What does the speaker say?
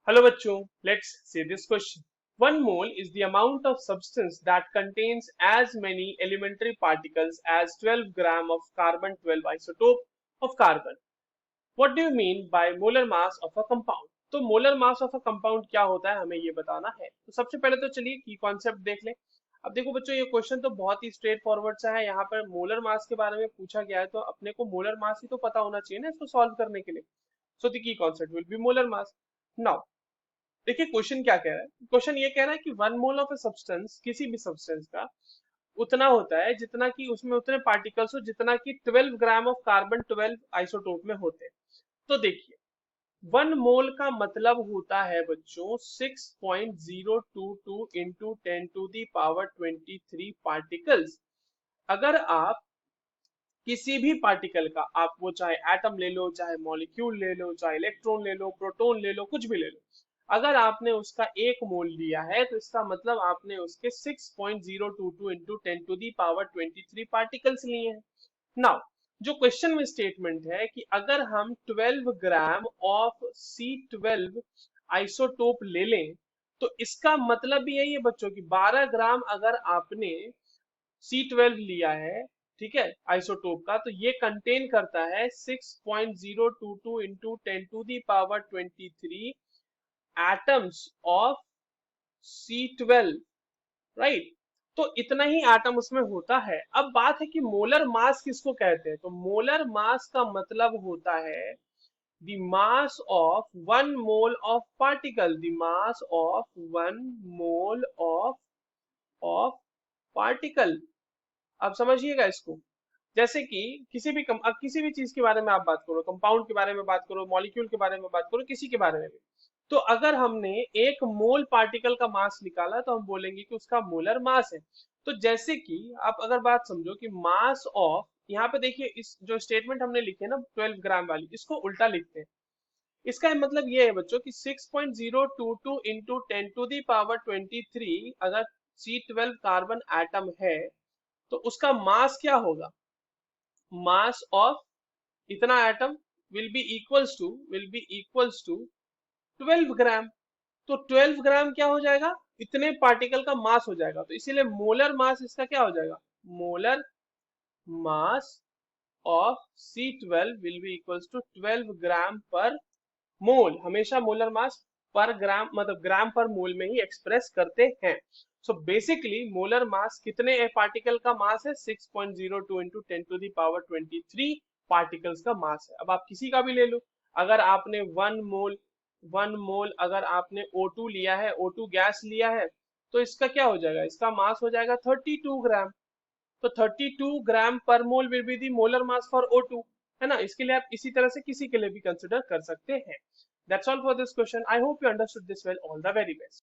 Hello बच्चों, let's see this question. 1 mole is the amount of substance that contains as many elementary particles as 12 gram of carbon 12 isotope of carbon. What do you mean by molar mass of a compound? तो molar mass of a compound क्या होता है हमें ये बताना है. तो सबसे पहले तो चलिए की कॉन्सेप्ट देख लें. अब देखो बच्चों ये क्वेश्चन तो बहुत ही स्ट्रेट फॉरवर्ड सा है. यहाँ पर मोलर मास के बारे में पूछा गया है तो अपने को मोलर मास ही तो पता होना चाहिए ना इसको सॉल्व करने के लिए. So the key concept will be molar mass. Now देखिए क्वेश्चन क्या कह रहा है. क्वेश्चन ये कह रहा है कि 1 मोल ऑफ ए सब्सटेंस किसी भी सब्सटेंस का उतना होता है जितना कि उसमें उतने पार्टिकल्स हो जितना कि 12 ग्राम ऑफ कार्बन 12 आइसोटोप में होते हैं. तो देखिए 1 मोल का मतलब होता है बच्चों 6.022 इंटू 10⁻23 पार्टिकल्स. अगर आप किसी भी पार्टिकल का आप वो चाहे एटम ले लो, चाहे मॉलिक्यूल ले लो, चाहे इलेक्ट्रॉन ले लो, प्रोटॉन ले लो, कुछ भी ले लो, अगर आपने उसका 1 मोल लिया है तो इसका मतलब आपने उसके 6.022 इंटू 10⁻23 पार्टिकल्स लिए हैं. नाउ जो क्वेश्चन में स्टेटमेंट है कि अगर हम 12 ग्राम ऑफ C12 आइसोटोप ले लें तो इसका मतलब भी यही है बच्चों की 12 ग्राम अगर आपने C12 लिया है, ठीक है, आइसोटोप का, तो ये कंटेन करता है 6.022 into 10⁻23 atoms of C12, right. तो इतना ही एटम उसमें होता है. अब बात है कि मोलर मास किसको कहते हैं. तो मोलर मास का मतलब होता है the mass of 1 mole of particle, the mass of 1 mole of particle. आप समझिएगा इसको. जैसे कि किसी भी चीज के बारे में आप बात करो, कंपाउंड के बारे में बात करो, मॉलिक्यूल के बारे में बात करो, किसी के बारे में भी, तो अगर हमने 1 मोल पार्टिकल का मास निकाला तो हम बोलेंगे कि उसका मोलर मास है. तो जैसे कि आप अगर बात समझो कि मास ऑफ, यहाँ पे देखिए इस जो स्टेटमेंट हमने लिखे ना 12 ग्राम वाली, इसको उल्टा लिखते हैं. इसका मतलब ये है बच्चों कि 6.022 इंटू 10⁻23 अगर C12 कार्बन एटम है तो उसका मास क्या होगा. मास ऑफ इतना atom will be equals to 12 gram. तो 12 ग्राम क्या हो जाएगा, इतने पार्टिकल का मास हो जाएगा. तो इसीलिए मोलर मास इसका क्या हो जाएगा, molar mass of C12 will be equals to 12 gram per mole. हमेशा मोलर मास पर ग्राम मतलब ग्राम पर मोल में ही एक्सप्रेस करते हैं. सो बेसिकली मोलर मास कितने पार्टिकल का मास है, 6.02 इंटू 10⁻23 पार्टिकल्स का मास है. अब आप किसी का भी ले लो, अगर आपने 1 मोल अगर आपने O2 लिया है, O2 गैस लिया है, तो इसका क्या हो जाएगा, इसका मास हो जाएगा 32 ग्राम. तो 32 gram per mole will be the molar mass for O2, है ना. इसके लिए आप इसी तरह से किसी के लिए भी कंसिडर कर सकते हैं. That's all for this question. I hope you understood this well. All the very best.